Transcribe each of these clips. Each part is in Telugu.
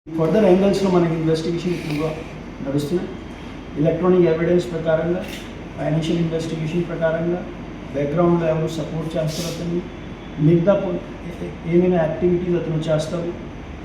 ఫర్దర్ యాంగిల్స్లో మనకి ఇన్వెస్టిగేషన్ ఎక్కువగా నడుస్తున్నాయి. ఎలక్ట్రానిక్ ఎవిడెన్స్ ప్రకారంగా, ఫైనాన్షియల్ ఇన్వెస్టిగేషన్ ప్రకారంగా, బ్యాక్గ్రౌండ్లో ఎవరు సపోర్ట్ చేస్తారు అతన్ని, మిగతా ఏమైనా యాక్టివిటీస్ అతను చేస్తారు,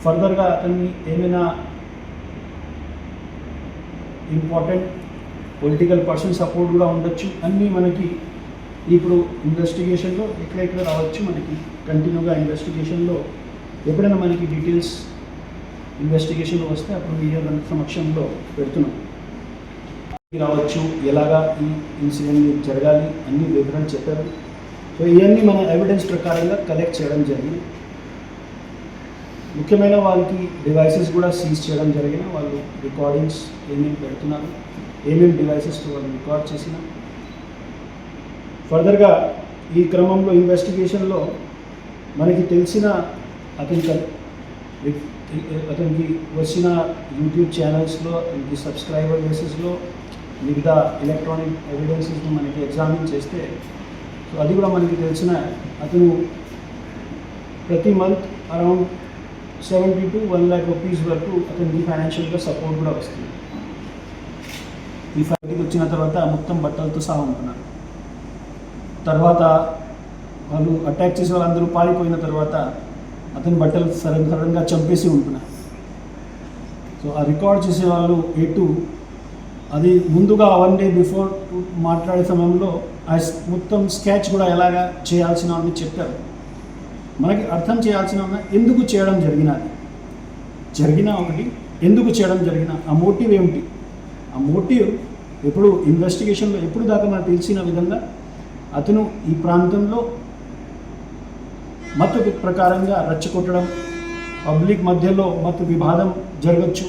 ఫర్దర్గా అతన్ని ఏమైనా ఇంపార్టెంట్ పొలిటికల్ పర్సన్ సపోర్ట్ కూడా ఉండొచ్చు. అన్నీ మనకి ఇప్పుడు ఇన్వెస్టిగేషన్లో ఎక్కడ రావచ్చు. మనకి కంటిన్యూగా ఇన్వెస్టిగేషన్లో ఎప్పుడైనా మనకి డీటెయిల్స్ ఇన్వెస్టిగేషన్లో వస్తే అప్పుడు మీడియా సమక్షంలో పెడుతున్నాం. రావచ్చు, ఎలాగా ఈ ఇన్సిడెంట్ జరగాలి అన్ని వివరాలు చెప్పారు. సో ఇవన్నీ మన ఎవిడెన్స్ ప్రకారంగా కలెక్ట్ చేయడం జరిగింది. ముఖ్యమైన వాళ్ళకి డివైసెస్ కూడా సీజ్ చేయడం జరిగిన, వాళ్ళు రికార్డింగ్స్ ఏమేమి పెడుతున్నారు, ఏమేమి డివైసెస్తో వాళ్ళు రికార్డ్ చేసిన. ఫర్దర్గా ఈ క్రమంలో ఇన్వెస్టిగేషన్లో మనకి తెలిసిన అతనికి వచ్చిన యూట్యూబ్ ఛానల్స్లో, అతనికి సబ్స్క్రైబర్ బేసిస్లో మిగతా ఎలక్ట్రానిక్ ఎవిడెన్సెస్ని మనకి ఎగ్జామిన్ చేస్తే, సో అది కూడా మనకి తెలిసిన అతను ప్రతి month around 70 to 1 lakh rupees వరకు అతనికి ఫైనాన్షియల్గా సపోర్ట్ కూడా వస్తుంది. ఈ ఫ్యాక్టరీకి వచ్చిన తర్వాత మొత్తం బట్టలతో సహా ఉంటున్నారు. తర్వాత వాళ్ళు అటాక్ చేసే వాళ్ళందరూ పారిపోయిన తర్వాత అతని బట్టలు సడన్గా చంపేసి ఉంటున్నారు. సో ఆ రికార్డ్ చేసే వాళ్ళు అది ముందుగా 1 day బిఫోర్ మాట్లాడే సమయంలో ఆ మొత్తం స్కెచ్ కూడా ఎలాగా చేయాల్సిన చెప్పారు. మనకి అర్థం చేయాల్సిన ఎందుకు చేయడం జరిగిన ఒకటి, ఎందుకు చేయడం జరిగిన ఆ మోటివ్ ఏమిటి. ఆ మోటివ్ ఎప్పుడు ఇన్వెస్టిగేషన్లో ఎప్పుడు దాకా మనకు తెలిసిన విధంగా అతను ఈ ప్రాంతంలో మత ప్రకారంగా రెచ్చగొట్టడం, పబ్లిక్ మధ్యలో మత వివాదం జరగచ్చు,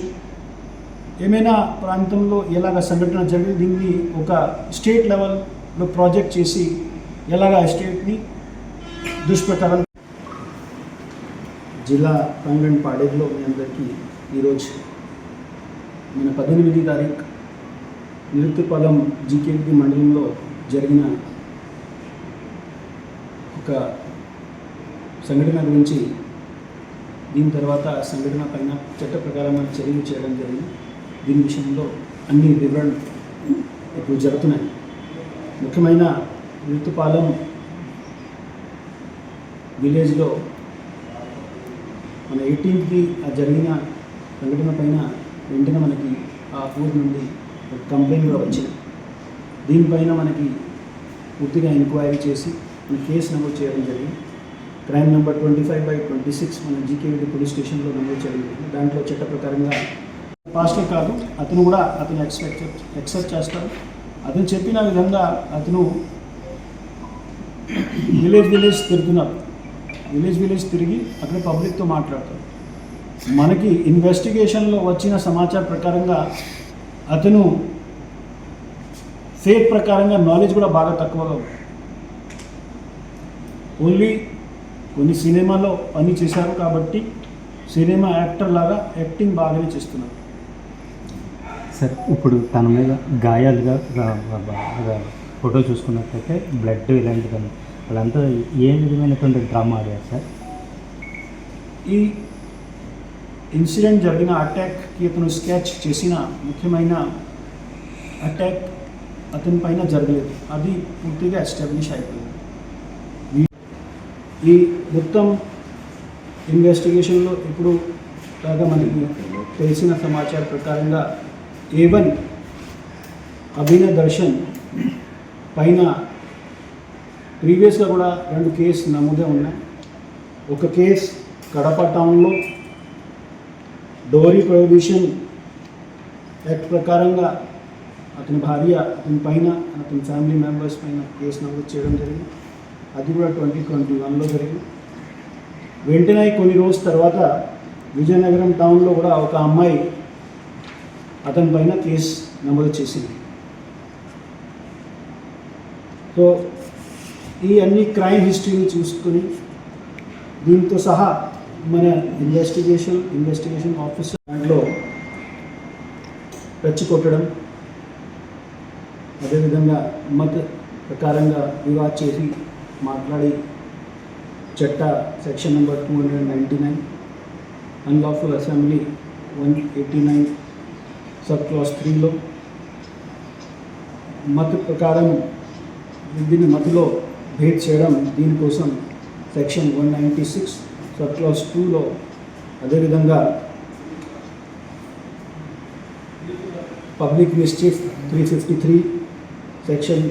ఏమైనా ప్రాంతంలో ఎలాగ సంఘటన జరిగింది, దీన్ని ఒక స్టేట్ లెవెల్లో ప్రాజెక్ట్ చేసి ఎలాగ స్టేట్ని దుష్ప్రచారం. జిల్లా ప్రాంగణ్ పాడేరులో మీ అందరికీ ఈరోజు మన 18వ తారీఖు నిరుత్తిపాలెం జీకేడి మండలంలో జరిగిన ఒక సంఘటన గురించి, దీని తర్వాత సంఘటన పైన చట్ట ప్రకారమైన చర్యలు చేయడం జరిగింది. దీని విషయంలో అన్ని వివరణలు ఇప్పుడు జరుగుతున్నాయి. ముఖ్యమైన నిరుత్తిపాలెం విలేజ్లో మన 18కి జరిగిన సంఘటన పైన వెంటనే మనకి ఆ ఊరు నుండి ఒక కంప్లైంట్ కూడా వచ్చింది. దీనిపైన మనకి పూర్తిగా ఎంక్వైరీ చేసి మన కేసు నమోదు చేయడం జరిగింది. క్రైమ్ నెంబర్ 25/26 మన జీకేడి పోలీస్ స్టేషన్లో నమోదు చేయడం జరిగింది. దాంట్లో చట్ట ప్రకారంగా పాస్టర్ కాదు, అతను కూడా ఎక్సెప్ట్ చేస్తారు. అతను చెప్పిన విధంగా అతను విలేజ్ తిరుగుతున్నారు. విలేజ్ తిరిగి అక్కడ పబ్లిక్తో మాట్లాడతారు. మనకి ఇన్వెస్టిగేషన్లో వచ్చిన సమాచారం ప్రకారంగా అతను ఫేత్ ప్రకారంగా నాలెడ్జ్ కూడా బాగా తక్కువగా ఉంది. ఓన్లీ కొన్ని సినిమాలో పని చేశారు కాబట్టి సినిమా యాక్టర్ లాగా యాక్టింగ్ బాగానే చేస్తున్నారు. సార్, ఇప్పుడు తన మీద గాయాలుగా ఫోటో చూసుకున్నట్లయితే బ్లడ్ ఇలాంటిదని వాళ్ళంతా ఏ విధమైనటువంటి డ్రామా ఆడారు సార్? ఈ ఇన్సిడెంట్ జరిగిన అటాక్కి అతను స్కెచ్ చేసిన ముఖ్యమైన అటాక్ అతని పైన జరగలేదు. అది పూర్తిగా ఎస్టాబ్లిష్ అయిపోయింది. ఈ మొత్తం ఇన్వెస్టిగేషన్లో ఇప్పుడు దాకా మనకి తెలిసిన సమాచారం ప్రకారంగా A1 అభినవ్ దర్శన్ పైన ప్రీవియస్గా కూడా 2 కేసు నమోదే ఉన్నాయి. ఒక కేసు కడప టౌన్లో డోరీ ప్రొహిబిషన్ యాక్ట్ ప్రకారంగా అతని భార్య, అతని పైన, అతని ఫ్యామిలీ మెంబర్స్ పైన కేసు నమోదు చేయడం జరిగింది. అది కూడా 2021లో జరిగింది. వెంటనే కొన్ని రోజుల తర్వాత విజయనగరం టౌన్లో కూడా ఒక అమ్మాయి అతని పైన కేసు నమోదు చేసింది. సో ఈ అన్ని క్రైమ్ హిస్టరీని చూసుకొని దీంతో సహా మన ఇన్వెస్టిగేషన్ ఆఫీసర్ దాంట్లో రెచ్చగొట్టడం, అదేవిధంగా మత ప్రకారంగా వివాద చేసి మాట్లాడి చట్ట section number 299 unlawful assembly 189 sub clause 3లో మత ప్రకారం దీన్ని మతలో భేద్ చేయడం, దీనికోసం సెక్షన్ 196 సబ్ క్లాస్ 2లో, అదేవిధంగా public mischief 353 section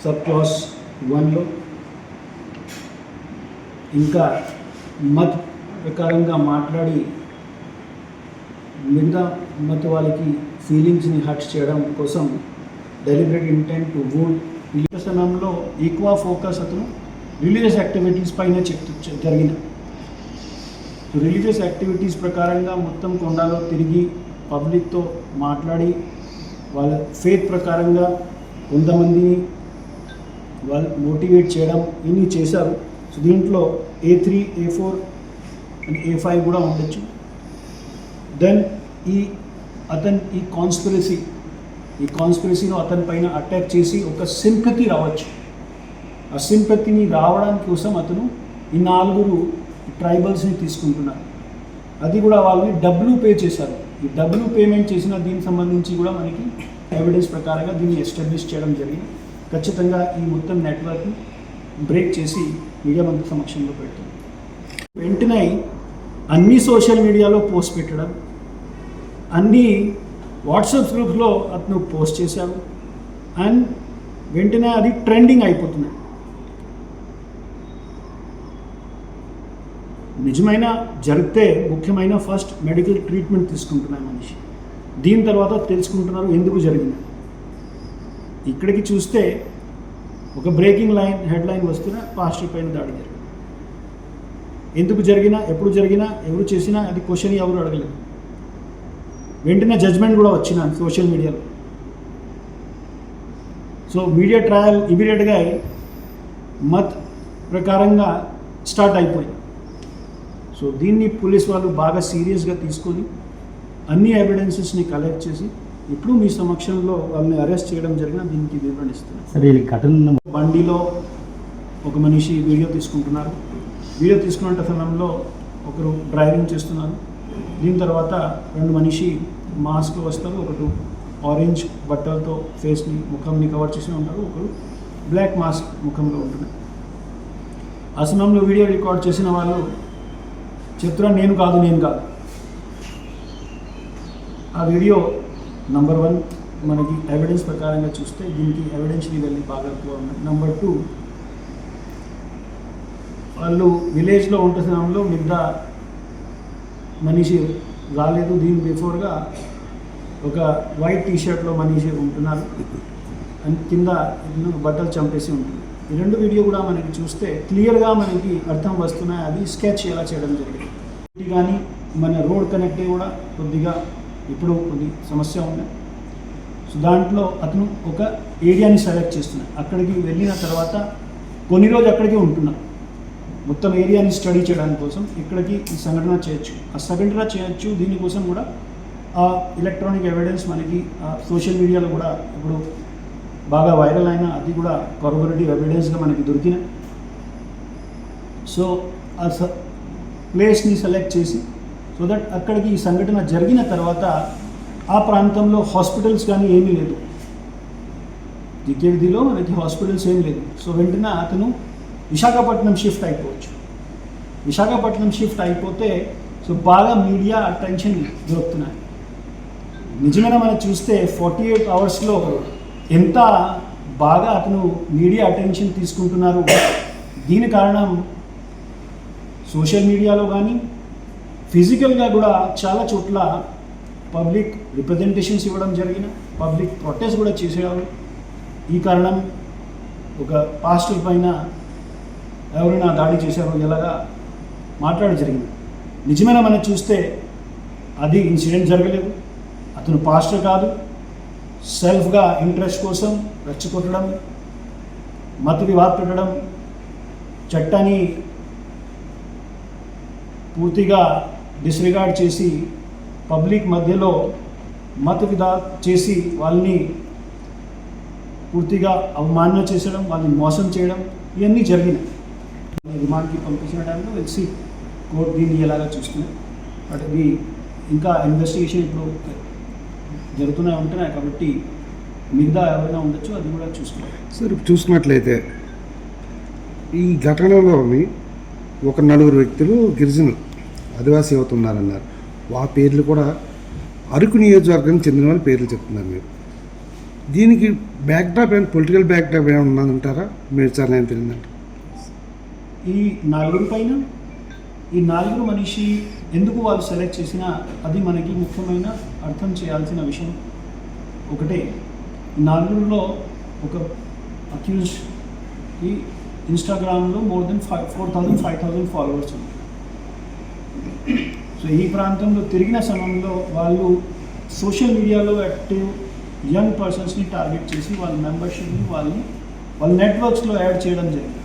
sub clause 1లో, ఇంకా మత్ ప్రకారంగా మాట్లాడి మిగతా మత వాళ్ళకి ఫీలింగ్స్ని హర్ట్ చేయడం కోసం డెలిబరేట్ ఇంటెంట్ టు వూండ్. ఈ సమయంలో ఎక్కువ ఫోకస్ అతను రిలీజియస్ యాక్టివిటీస్ పైన జరిగిన రిలీజియస్ యాక్టివిటీస్ ప్రకారంగా మొత్తం కొండలో తిరిగి పబ్లిక్తో మాట్లాడి వాళ్ళ ఫేత్ ప్రకారంగా కొంతమందిని వాళ్ళు మోటివేట్ చేయడం ఇన్ని చేశారు. సో దీంట్లో A3, A4 అండ్ A5 కూడా ఉండొచ్చు. దెన్ ఈ కాన్స్పిరసీలో అతని పైన అటాక్ చేసి ఒక సింపతి రావచ్చు. ఆ సింపతిని రావడానికి కోసం అతను ఈ 4 ట్రైబల్స్ని తీసుకుంటున్నారు. అది కూడా వాళ్ళని డబ్బులు పే చేశారు. ఈ డబ్బులు పేమెంట్ చేసిన దీనికి సంబంధించి కూడా మనకి ఎవిడెన్స్ ప్రకారంగా దీన్ని ఎస్టాబ్లిష్ చేయడం జరిగింది. ఖచ్చితంగా ఈ మొత్తం నెట్వర్క్ని బ్రేక్ చేసి మీడియా మంత్రి సమక్షంలో పెడుతుంది. వెంటనే అన్ని సోషల్ మీడియాలో పోస్ట్ పెట్టడం, అన్ని వాట్సాప్ గ్రూప్స్లో అతను పోస్ట్ చేశాడు అండ్ వెంటనే అది ట్రెండింగ్ అయిపోతుంది. నిజమైన జరిగితే ముఖ్యమైన ఫస్ట్ మెడికల్ ట్రీట్మెంట్ తీసుకుంటున్నాయి మనిషి, దీని తర్వాత తెలుసుకుంటున్నారు ఎందుకు జరిగింది. ఇక్కడికి చూస్తే ఒక బ్రేకింగ్ హెడ్లైన్ వస్తున్న పాస్టర్ పైన దాడి జరిగింది. ఎందుకు జరిగినా, ఎప్పుడు జరిగినా, ఎవరు చేసినా అది క్వశ్చన్ ఎవరు అడగలేదు. వెంటనే జడ్జ్మెంట్ కూడా వచ్చిన సోషల్ మీడియాలో. సో మీడియా ట్రయల్ ఇమీడియట్గా మత్ ప్రకారంగా స్టార్ట్ అయిపోయింది. సో దీన్ని పోలీస్ వాళ్ళు బాగా సీరియస్గా తీసుకొని అన్ని ఎవిడెన్సెస్ని కలెక్ట్ చేసి ఇప్పుడు మీ సమక్షంలో వాళ్ళని అరెస్ట్ చేయడం జరిగిన దీనికి వివరణిస్తున్నారు. సరే, ఈ ఘటన బండిలో ఒక మనిషి వీడియో తీసుకుంటున్నారు. వీడియో తీసుకున్న సమయంలో ఒకరు డ్రైవింగ్ చేస్తున్నారు. దీని తర్వాత 2 మనిషి మాస్క్లో వస్తారు. ఒకరు ఆరెంజ్ బట్టలతో ఫేస్ని, ముఖంని కవర్ చేసి ఉంటారు. ఒకరు బ్లాక్ మాస్క్ ముఖంలో ఉంటుంది. ఆ సమయంలో వీడియో రికార్డ్ చేసిన వాళ్ళు చెప్తున్నారు, నేను కాదు. ఆ వీడియో నంబర్ 1 మనకి ఎవిడెన్స్ ప్రకారంగా చూస్తే దీనికి ఎవిడెన్స్ని వెళ్ళి బాగా ఎక్కువ ఉన్నాయి. నంబర్ 2, వాళ్ళు విలేజ్లో ఉంటున్న సమయంలో మిగతా మనిషి రాలేదు. దీని బిఫోర్గా ఒక వైట్ టీషర్ట్లో మనిషి ఉంటున్నారు అండ్ కింద బట్టలు చంపేసి ఉంటుంది. ఈ 2 వీడియో కూడా మనకి చూస్తే క్లియర్గా మనకి అర్థం వస్తున్నాయి. అది స్కెచ్ ఎలా చేయడం జరిగింది. కానీ మన రోడ్ కనెక్టివ్ కూడా కొద్దిగా ఇప్పుడు కొద్ది సమస్య ఉంది. సో దాంట్లో అతను ఒక ఏరియాని సెలెక్ట్ చేస్తున్నాడు. అక్కడికి వెళ్ళిన తర్వాత కొన్ని రోజు అక్కడికి ఉంటున్నాం. మొత్తం ఏరియాని స్టడీ చేయడానికి కోసం ఇక్కడికి ఈ సంఘటన చేయొచ్చు. దీనికోసం కూడా ఆ ఎలక్ట్రానిక్ ఎవిడెన్స్ మనకి సోషల్ మీడియాలో కూడా ఇప్పుడు బాగా వైరల్ అయిన అది కూడా కార్బొరేటివ్ ఎవిడెన్స్గా మనకి దొరికిన. సో ఆ ప్లేస్ని సెలెక్ట్ చేసి సో దట్ అక్కడికి ఈ సంఘటన జరిగిన తర్వాత ఆ ప్రాంతంలో హాస్పిటల్స్ కానీ ఏమీ లేదు. జీకేవిధిలో మనకి హాస్పిటల్స్ ఏం లేదు. సో వెంటనే అతను విశాఖపట్నం షిఫ్ట్ అయిపోవచ్చు. విశాఖపట్నం షిఫ్ట్ అయిపోతే సో బాగా మీడియా అటెన్షన్ దొరుకుతున్నాయి. నిజంగా మనం చూస్తే 48 అవర్స్లో ఎంత బాగా అతను మీడియా అటెన్షన్ తీసుకుంటున్నారు. దీని కారణం సోషల్ మీడియాలో కానీ ఫిజికల్గా కూడా చాలా చోట్ల పబ్లిక్ రిప్రజెంటేషన్స్ ఇవ్వడం జరిగిన, పబ్లిక్ ప్రొటెస్ట్ కూడా చేసేవారు. ఈ కారణం ఒక పాస్టర్ పైన ఎవరైనా దాడి చేశారో ఎలాగా మాట్లాడడం జరిగింది. నిజమైన మనం చూస్తే అది ఇన్సిడెంట్ జరగలేదు. అతను పాస్టర్ కాదు, సెల్ఫ్గా ఇంట్రెస్ట్ కోసం రెచ్చగొట్టడం, మత వివాద పెట్టడం, చట్టాన్ని పూర్తిగా డిస్రిగార్డ్ చేసి పబ్లిక్ మధ్యలో మత వివాద చేసి వాళ్ళని పూర్తిగా అవమానం చేసడం, వాళ్ళని మోసం చేయడం ఇవన్నీ జరిగినాయి. రిమాండ్కి పంపించిన టైంలో వెలిసి కోర్టు దీన్ని ఎలాగా చూస్తున్నాయి. బట్ ఇది ఇంకా ఇన్వెస్టిగేషన్ ఇప్పుడు జరుగుతూనే ఉంటున్నాయి కాబట్టి మిగతా ఎవరైనా ఉండొచ్చు, అది కూడా చూసుకోవాలి. సరే, చూసుకున్నట్లయితే ఈ ఘటనలోని ఒక 4 వ్యక్తులు గిరిజనులు ఆదివాసీ యువత ఉన్నారన్నారు. ఆ పేర్లు కూడా అరకు నియోజకవర్గానికి చెందిన వాళ్ళ పేర్లు చెప్తున్నారు మీరు. దీనికి బ్యాక్డ్రాప్ ఏమైనా పొలిటికల్ బ్యాక్డ్రాప్ ఏమైనా ఉన్నదంటారా? మీరు చాలా ఏం తెలియదంట. ఈ 4 పైన ఈ 4 మనిషి ఎందుకు వాళ్ళు సెలెక్ట్ చేసినా అది మనకి ముఖ్యమైన అర్థం చేయాల్సిన విషయం ఒకటే. ఈ 4లో ఒక అక్యూజ్కి ఇన్స్టాగ్రామ్లో మోర్ దెన్ 5,000 ఫాలోవర్స్ ఉన్నారు. సో ఈ ప్రాంతంలో తిరిగిన సమయంలో వాళ్ళు సోషల్ మీడియాలో యాక్టివ్ యంగ్ పర్సన్స్ని టార్గెట్ చేసి వాళ్ళ మెంబర్షిప్ని వాళ్ళ నెట్వర్క్స్లో యాడ్ చేయడం జరిగింది.